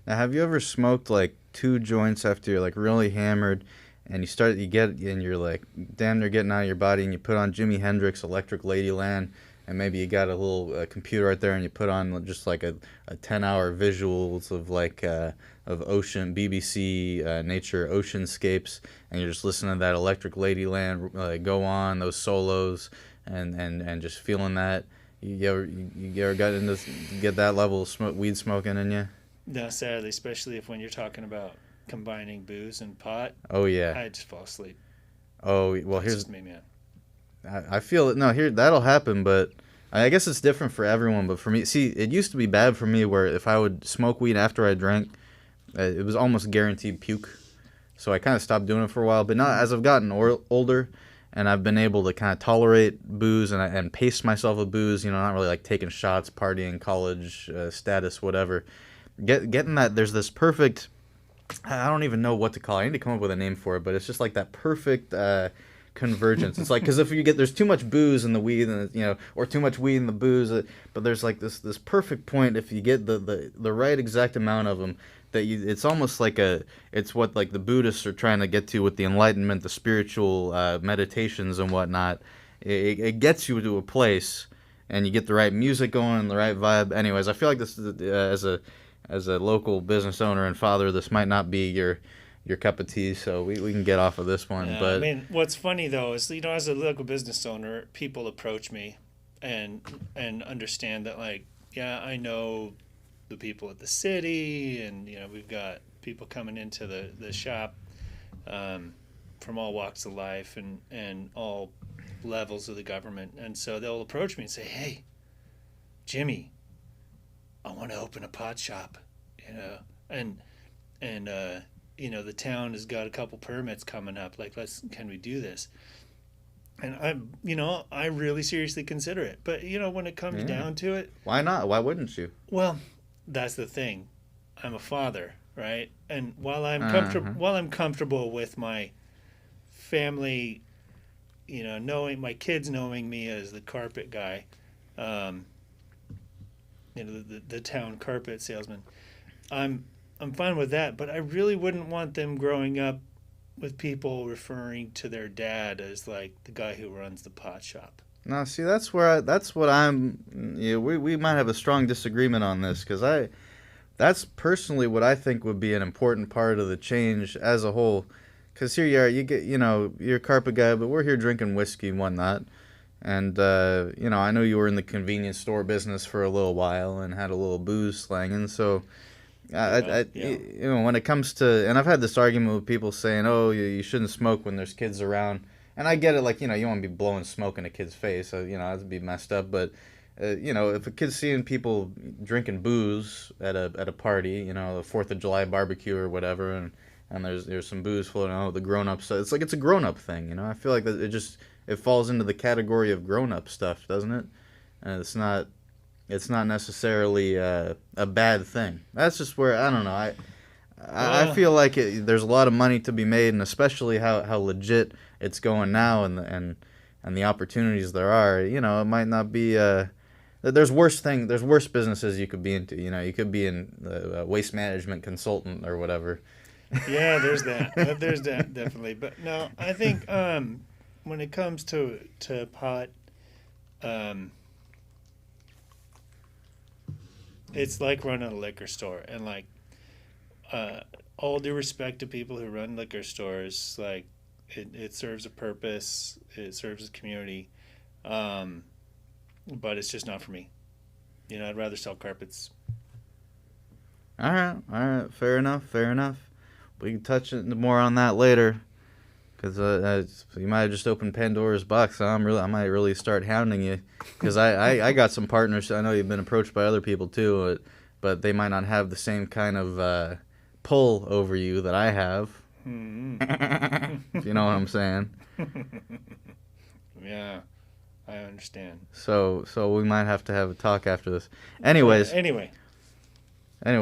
Now, have you ever smoked like 2 joints after you're like really hammered, and you're like damn near getting out of your body, and you put on Jimi Hendrix Electric Ladyland, and maybe you got a little computer right there, and you put on just like a 10-hour visuals of like of ocean BBC nature oceanscapes, and you're just listening to that Electric Ladyland go on those solos, and just feeling that. You ever got into get that level of weed smoking in you? No, sadly, especially if when you're talking about combining booze and pot, Oh yeah. I just fall asleep. Oh well. That's Here's just me, man. I feel it. No, here that'll happen, but I guess it's different for everyone. But for me, see, it used to be bad for me where if I would smoke weed after I drank, it was almost guaranteed puke. So I kind of stopped doing it for a while. But now, as I've gotten older, and I've been able to kind of tolerate booze and pace myself with booze, not really like taking shots, partying, college status, whatever. Getting that there's this perfect. I don't even know what to call it. I need to come up with a name for it, but it's just like that perfect convergence. It's like because if you get there's too much booze in the weed, and or too much weed in the booze, but there's like this perfect point if you get the right exact amount of them that it's almost like it's what like the Buddhists are trying to get to with the enlightenment, the spiritual meditations and whatnot. It gets you to a place, and you get the right music going and the right vibe. Anyways, I feel like this is as a local business owner and father, this might not be your cup of tea, so we can get off of this one. I But mean, what's funny though is as a local business owner, people approach me and understand that like, yeah, I know the people at the city, and we've got people coming into the shop from all walks of life and all levels of the government, and so they'll approach me and say, "Hey, Jimmy, I want to open a pot shop, and the town has got a couple permits coming up. Like, can we do this?" And I really seriously consider it. But when it comes yeah, down to it, why not? Why wouldn't you? well, that's the thing. I'm a father, right? And Uh-huh. while I'm comfortable with my family, knowing my kids knowing me as the carpet guy, um, the town carpet salesman. I'm I'm fine with that, but I really wouldn't want them growing up with people referring to their dad as like the guy who runs the pot shop. No, see, that's what I'm. Yeah, we might have a strong disagreement on this because that's personally what I think would be an important part of the change as a whole. Because here you are, you're a carpet guy, but we're here drinking whiskey and whatnot. And, I know you were in the convenience store business for a little while and had a little booze slanging. So, Yeah, yeah. when it comes to, and I've had this argument with people saying, oh, you shouldn't smoke when there's kids around. And I get it, like, you want to be blowing smoke in a kid's face. So, that'd be messed up. But, if a kid's seeing people drinking booze at a party, the 4th of July barbecue or whatever, and there's some booze floating out with the grown ups. So it's like it's a grown up thing, I feel like that it falls into the category of grown up stuff, doesn't it? And it's not necessarily a bad thing. That's just where I don't know. I Well, feel like there's a lot of money to be made, and especially how legit it's going now, and the opportunities there are. It might not be. There's worse businesses you could be into. You could be in waste management consultant or whatever. yeah, there's that. There's that definitely. But no, I think when it comes to pot, um, it's like running a liquor store, and like uh, all due respect to people who run liquor stores, like it serves a purpose, it serves a community, um, but it's just not for me. I'd rather sell carpets. All right, fair enough, fair enough. We can touch it more on that later, because you might have just opened Pandora's box. So I might really start hounding you, because I got some partners. I know you've been approached by other people too, but they might not have the same kind of pull over you that I have. Hmm. If you know what I'm saying. Yeah, I understand. So we might have to have a talk after this. Well, Anyways, anyway, anyways.